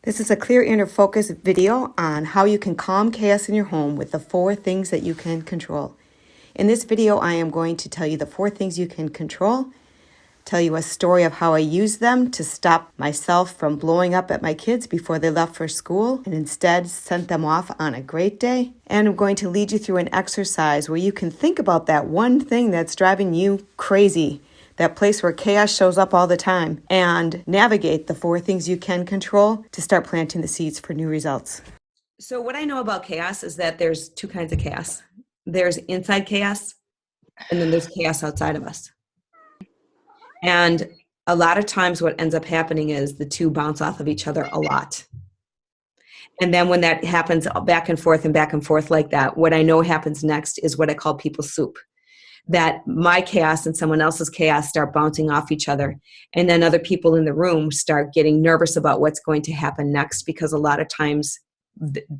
This is a clear inner focus video on how you can calm chaos in your home with the 4 things that you can control. In this video, I am going to tell you the 4 things you can control, tell you a story of how I used them to stop myself from blowing up at my kids before they left for school and instead sent them off on a great day. And I'm going to lead you through an exercise where you can think about that one thing that's driving you crazy, that place where chaos shows up all the time, and navigate the 4 things you can control to start planting the seeds for new results. So what I know about chaos is that there's 2 kinds of chaos. There's inside chaos, and then there's chaos outside of us. And a lot of times what ends up happening is the 2 bounce off of each other a lot. And then when that happens back and forth like that, what I know happens next is what I call people soup. That my chaos and someone else's chaos start bouncing off each other. And then other people in the room start getting nervous about what's going to happen next, because a lot of times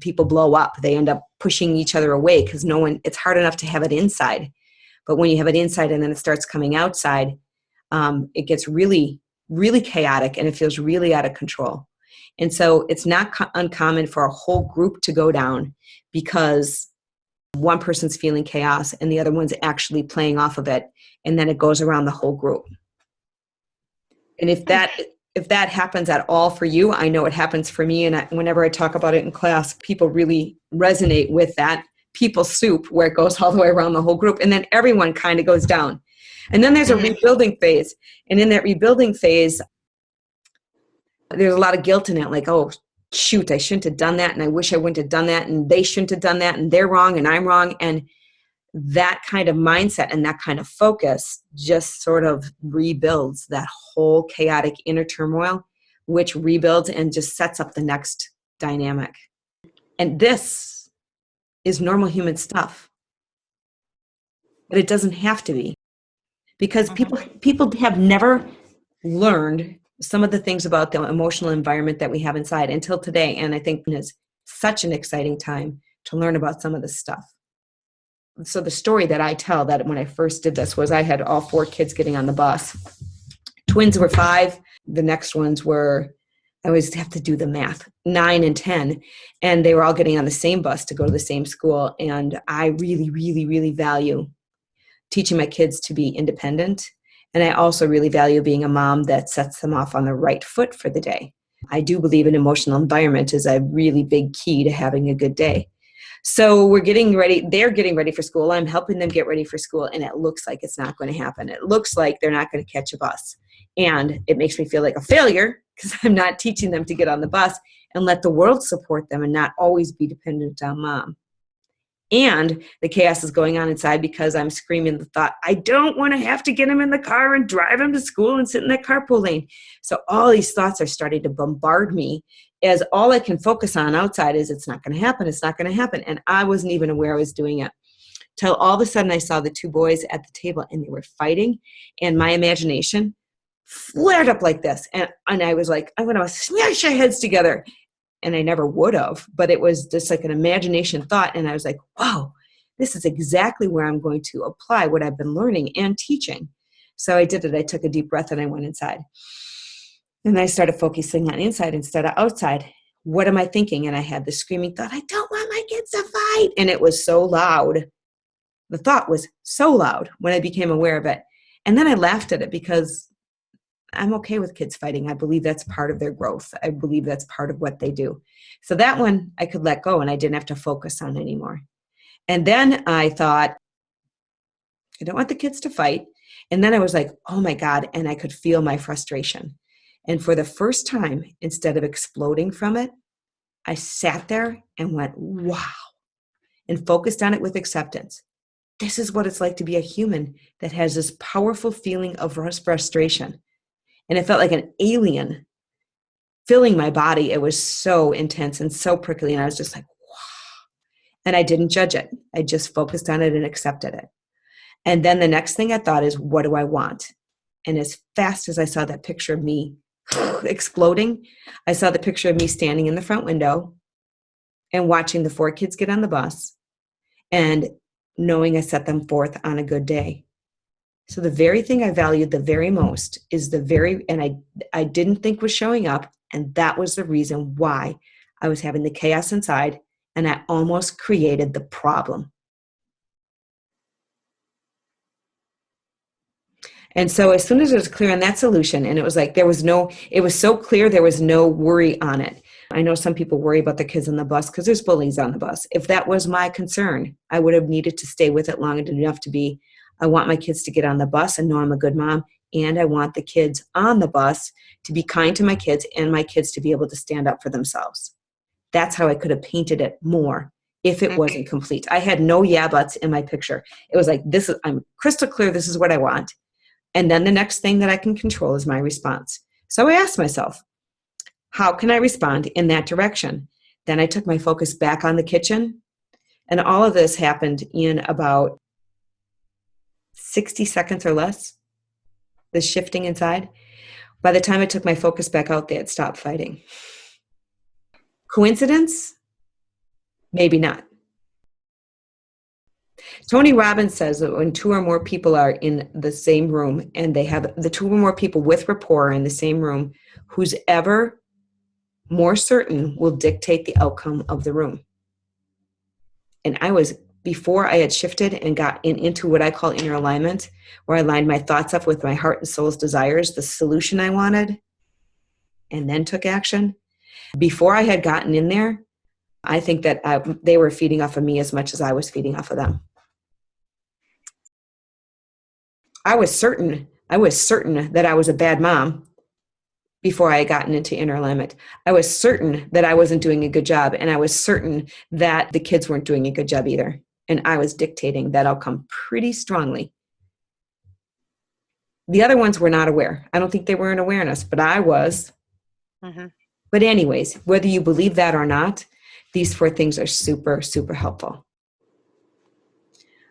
people blow up. They end up pushing each other away because it's hard enough to have it inside. But when you have it inside and then it starts coming outside, it gets really, really chaotic and it feels really out of control. And so it's not uncommon for a whole group to go down because one person's feeling chaos and the other one's actually playing off of it, and then it goes around the whole group. And if that happens at all for you, I know it happens for me, and whenever I talk about it in class, people really resonate with that people soup where it goes all the way around the whole group, and then everyone kind of goes down. And then there's a rebuilding phase, and in that rebuilding phase, there's a lot of guilt in it, like, oh, shoot, I shouldn't have done that, and I wish I wouldn't have done that, and they shouldn't have done that, and they're wrong, and I'm wrong. And that kind of mindset and that kind of focus just sort of rebuilds that whole chaotic inner turmoil, which rebuilds and just sets up the next dynamic. And this is normal human stuff. But it doesn't have to be. Because people have never learned some of the things about the emotional environment that we have inside until today. And I think it's such an exciting time to learn about some of this stuff. So the story that I tell that when I first did this was I had all 4 kids getting on the bus. Twins were 5. The next ones were, I always have to do the math, 9 and 10. And they were all getting on the same bus to go to the same school. And I really, really, really value teaching my kids to be independent. And I also really value being a mom that sets them off on the right foot for the day. I do believe an emotional environment is a really big key to having a good day. So we're getting ready. They're getting ready for school. I'm helping them get ready for school. And it looks like it's not going to happen. It looks like they're not going to catch a bus. And it makes me feel like a failure because I'm not teaching them to get on the bus and let the world support them and not always be dependent on mom. And the chaos is going on inside because I'm screaming the thought, I don't want to have to get him in the car and drive him to school and sit in that carpool lane. So all these thoughts are starting to bombard me as all I can focus on outside is it's not going to happen. It's not going to happen. And I wasn't even aware I was doing it till all of a sudden I saw the 2 boys at the table and they were fighting. And my imagination flared up like this. And I was like, I'm going to smash our heads together. And I never would have, but it was just like an imagination thought. And I was like, wow, this is exactly where I'm going to apply what I've been learning and teaching. So I did it. I took a deep breath and I went inside. And I started focusing on inside instead of outside. What am I thinking? And I had this screaming thought, I don't want my kids to fight. And it was so loud. The thought was so loud when I became aware of it. And then I laughed at it because I'm okay with kids fighting. I believe that's part of their growth. I believe that's part of what they do. So that one I could let go and I didn't have to focus on anymore. And then I thought, I don't want the kids to fight. And then I was like, oh my God. And I could feel my frustration. And for the first time, instead of exploding from it, I sat there and went, wow, and focused on it with acceptance. This is what it's like to be a human that has this powerful feeling of frustration. And it felt like an alien filling my body. It was so intense and so prickly. And I was just like, wow. And I didn't judge it. I just focused on it and accepted it. And then the next thing I thought is, what do I want? And as fast as I saw that picture of me exploding, I saw the picture of me standing in the front window and watching the 4 kids get on the bus and knowing I set them forth on a good day. So the very thing I valued the very most is and I didn't think was showing up, And that was the reason why I was having the chaos inside, and I almost created the problem. And so as soon as it was clear on that solution, and it was like it was so clear there was no worry on it. I know some people worry about the kids on the bus because there's bullies on the bus. If that was my concern, I would have needed to stay with it long enough to be, I want my kids to get on the bus and know I'm a good mom, and I want the kids on the bus to be kind to my kids and my kids to be able to stand up for themselves. That's how I could have painted it more if it wasn't complete. I had no yeah buts in my picture. It was like, I'm crystal clear, this is what I want. And then the next thing that I can control is my response. So I asked myself, how can I respond in that direction? Then I took my focus back on the kitchen. And all of this happened in about 60 seconds or less, the shifting inside. By the time I took my focus back out, they had stopped fighting. Coincidence? Maybe not. Tony Robbins says that when two or more people are in the same room and they have the two or more people with rapport in the same room, who's ever more certain will dictate the outcome of the room. And before I had shifted and got into what I call inner alignment, where I lined my thoughts up with my heart and soul's desires, the solution I wanted, and then took action. Before I had gotten in there, I think that they were feeding off of me as much as I was feeding off of them. I was certain that I was a bad mom before I had gotten into inner alignment. I was certain that I wasn't doing a good job, and I was certain that the kids weren't doing a good job either. And I was dictating that outcome pretty strongly. The other ones were not aware. I don't think they were in awareness, but I was. Mm-hmm. But anyways, whether you believe that or not, these 4 things are super, super helpful.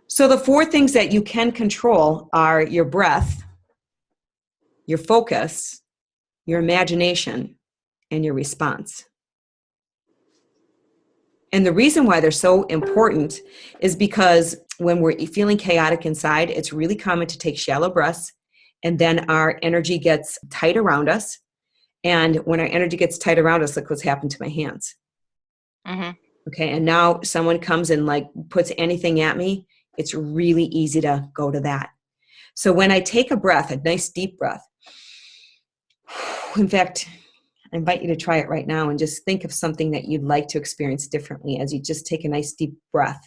So the 4 things that you can control are your breath, your focus, your imagination, and your response. And the reason why they're so important is because when we're feeling chaotic inside, it's really common to take shallow breaths, and then our energy gets tight around us. And when our energy gets tight around us, look what's happened to my hands. Mm-hmm. Okay, and now someone comes and puts anything at me, it's really easy to go to that. So when I take a breath, a nice deep breath, in fact, I invite you to try it right now and just think of something that you'd like to experience differently as you just take a nice deep breath.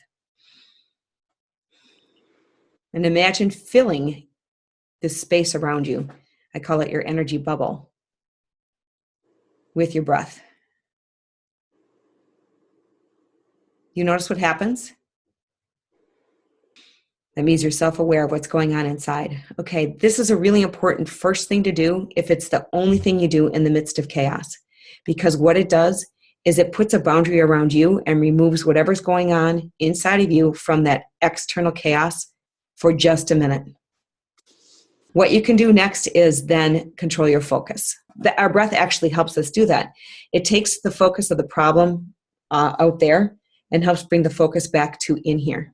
And imagine filling this space around you. I call it your energy bubble with your breath. You notice what happens? That means you're self-aware of what's going on inside. Okay, this is a really important first thing to do if it's the only thing you do in the midst of chaos. Because what it does is it puts a boundary around you and removes whatever's going on inside of you from that external chaos for just a minute. What you can do next is then control your focus. Our breath actually helps us do that. It takes the focus of the problem out there and helps bring the focus back to in here.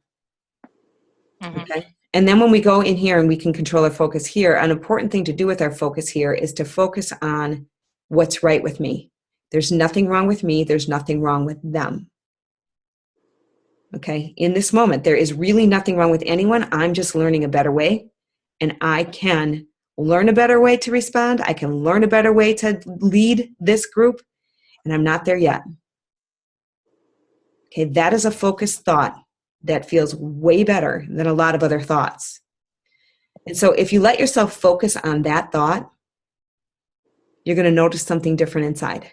Mm-hmm. Okay. And then when we go in here and we can control our focus here, an important thing to do with our focus here is to focus on what's right with me. There's nothing wrong with me. There's nothing wrong with them. Okay. In this moment, there is really nothing wrong with anyone. I'm just learning a better way, and I can learn a better way to respond. I can learn a better way to lead this group, and I'm not there yet. Okay. That is a focused thought that feels way better than a lot of other thoughts. And so if you let yourself focus on that thought, you're going to notice something different inside.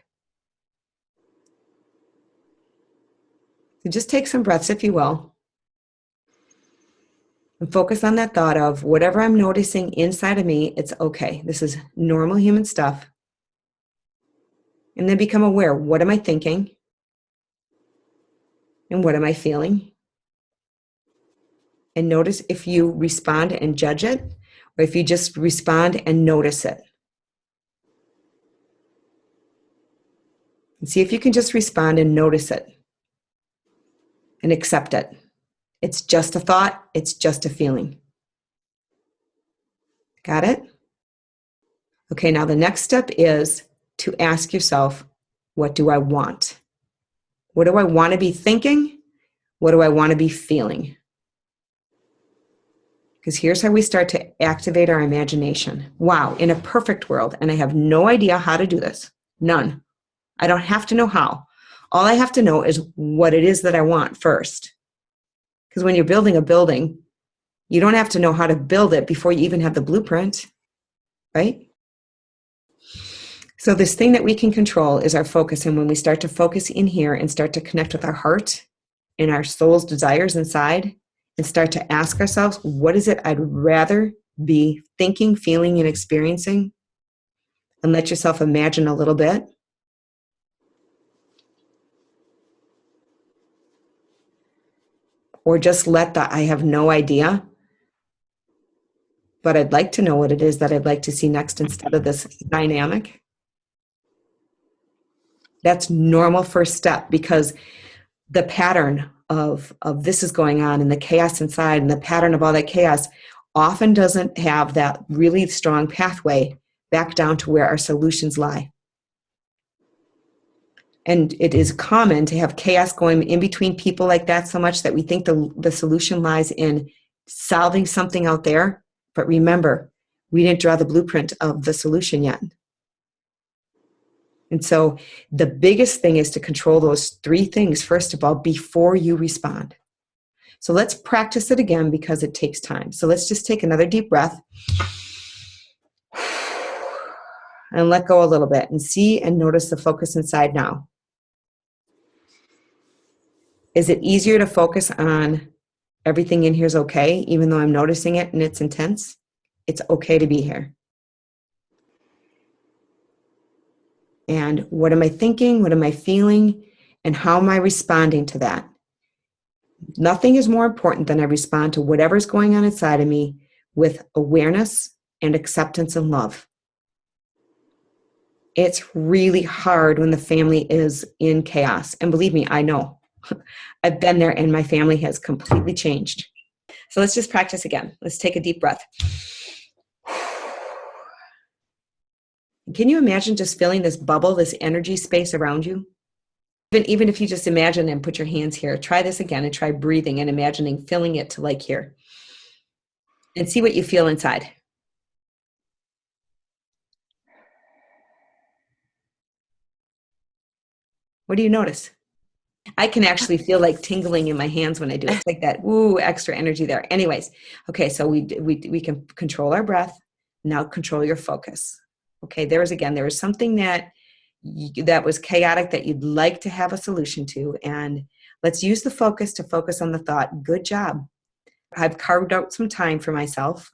So just take some breaths, if you will, and focus on that thought of whatever I'm noticing inside of me, it's okay. This is normal human stuff. And then become aware, what am I thinking? And what am I feeling? And notice if you respond and judge it, or if you just respond and notice it. And see if you can just respond and notice it and accept it. It's just a thought. It's just a feeling. Got it? Okay, now the next step is to ask yourself, what do I want? What do I want to be thinking? What do I want to be feeling? Because here's how we start to activate our imagination. Wow, in a perfect world, and I have no idea how to do this. None. I don't have to know how. All I have to know is what it is that I want first. Because when you're building a building, you don't have to know how to build it before you even have the blueprint, right? So this thing that we can control is our focus. And when we start to focus in here and start to connect with our heart and our soul's desires inside, and start to ask ourselves, what is it I'd rather be thinking, feeling, and experiencing? And let yourself imagine a little bit. Or just let the I have no idea, but I'd like to know what it is that I'd like to see next instead of this dynamic. That's normal first step, because the pattern of this is going on and the chaos inside and the pattern of all that chaos often doesn't have that really strong pathway back down to where our solutions lie. And it is common to have chaos going in between people like that so much that we think the solution lies in solving something out there. But remember, we didn't draw the blueprint of the solution yet. And so the biggest thing is to control those three things, first of all, before you respond. So let's practice it again because it takes time. So let's just take another deep breath and let go a little bit and see and notice the focus inside now. Is it easier to focus on everything in here is okay, even though I'm noticing it and it's intense? It's okay to be here. And what am I thinking? What am I feeling? And how am I responding to that? Nothing is more important than I respond to whatever's going on inside of me with awareness and acceptance and love. It's really hard when the family is in chaos. And believe me, I know. I've been there and my family has completely changed. So let's just practice again. Let's take a deep breath. Can you imagine just feeling this bubble, this energy space around you? Even if you just imagine and put your hands here, try this again and try breathing and imagining filling it to like here. And see what you feel inside. What do you notice? I can actually feel like tingling in my hands when I do it. It's like that, ooh, extra energy there. Anyways, okay, so we can control our breath. Now control your focus. Okay, there is something that was chaotic that you'd like to have a solution to, and let's use the focus to focus on the thought, good job. I've carved out some time for myself.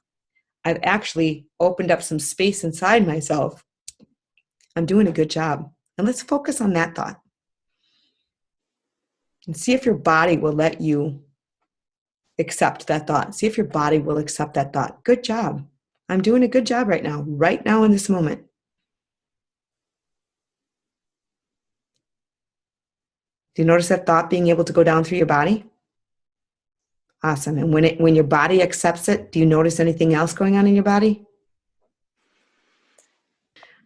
I've actually opened up some space inside myself. I'm doing a good job. And let's focus on that thought. And see if your body will let you accept that thought. See if your body will accept that thought. Good job. I'm doing a good job right now in this moment. Do you notice that thought being able to go down through your body? Awesome. And when your body accepts it, do you notice anything else going on in your body?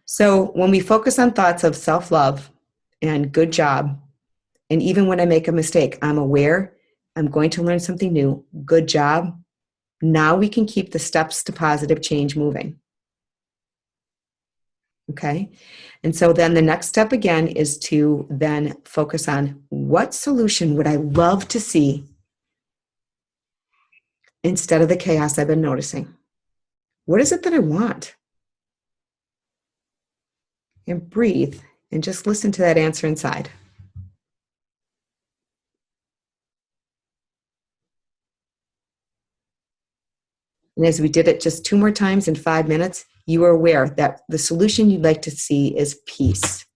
So when we focus on thoughts of self-love and good job, and even when I make a mistake, I'm aware, I'm going to learn something new, good job. Now we can keep the steps to positive change moving. Okay? And so then the next step again is to then focus on what solution would I love to see instead of the chaos I've been noticing? What is it that I want? And breathe and just listen to that answer inside. And as we did it just 2 more times in 5 minutes, you are aware that the solution you'd like to see is peace.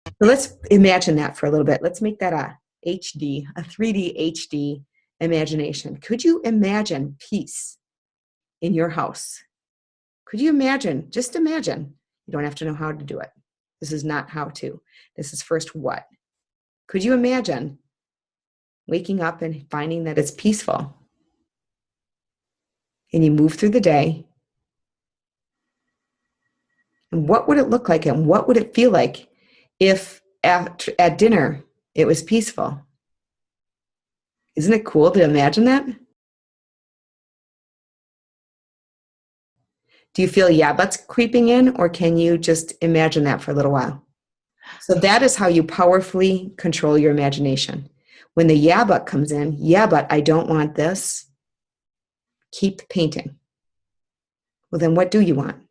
So let's imagine that for a little bit. Let's make that a 3D HD imagination. Could you imagine peace in your house? Could you imagine, just imagine, you don't have to know how to do it. This is not how to. This is first what. Could you imagine waking up and finding that it's peaceful? And you move through the day And what would it look like and what would it feel like if at dinner it was peaceful? Isn't it cool to imagine that? Do you feel yeah butts creeping in, or can you just imagine that for a little while? So that is how you powerfully control your imagination. When the yeah but comes in, yeah, but I don't want this, keep painting. Well, then what do you want?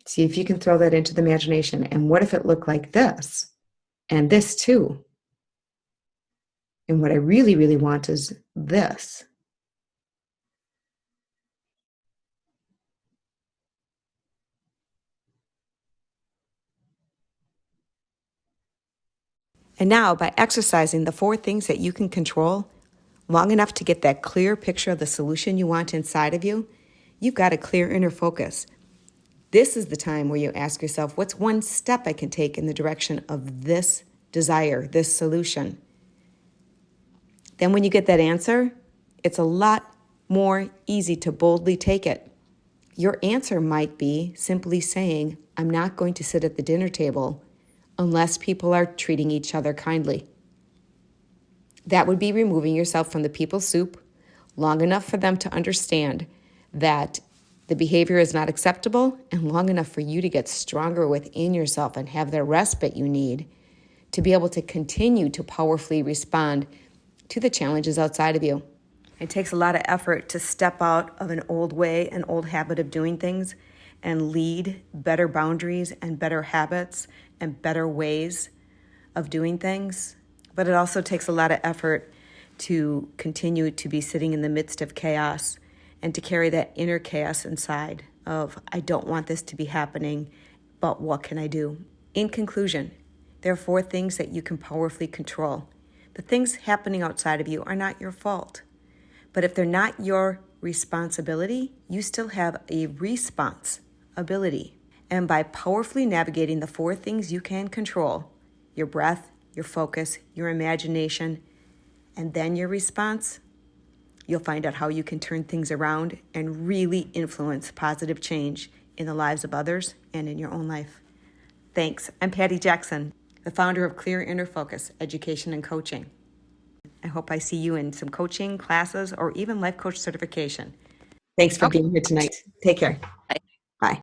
See if you can throw that into the imagination. And what if it looked like this? And this too. And what I really, really want is this. And now, by exercising the 4 things that you can control long enough to get that clear picture of the solution you want inside of you, you've got a clear inner focus. This is the time where you ask yourself, what's one step I can take in the direction of this desire, this solution? Then when you get that answer, it's a lot more easy to boldly take it. Your answer might be simply saying, I'm not going to sit at the dinner table unless people are treating each other kindly. That would be removing yourself from the people soup long enough for them to understand that the behavior is not acceptable, and long enough for you to get stronger within yourself and have the respite you need to be able to continue to powerfully respond to the challenges outside of you. It takes a lot of effort to step out of an old way, an old habit of doing things, and lead better boundaries and better habits and better ways of doing things. But it also takes a lot of effort to continue to be sitting in the midst of chaos and to carry that inner chaos inside of, I don't want this to be happening, but what can I do? In conclusion, there are 4 things that you can powerfully control. The things happening outside of you are not your fault. But if they're not your responsibility, you still have a responsibility. And by powerfully navigating the 4 things you can control, your breath, your focus, your imagination, and then your response, you'll find out how you can turn things around and really influence positive change in the lives of others and in your own life. Thanks. I'm Patty Jackson, the founder of Clear Inner Focus Education and Coaching. I hope I see you in some coaching classes or even life coach certification. Thanks for being here tonight. Take care. Bye. Bye.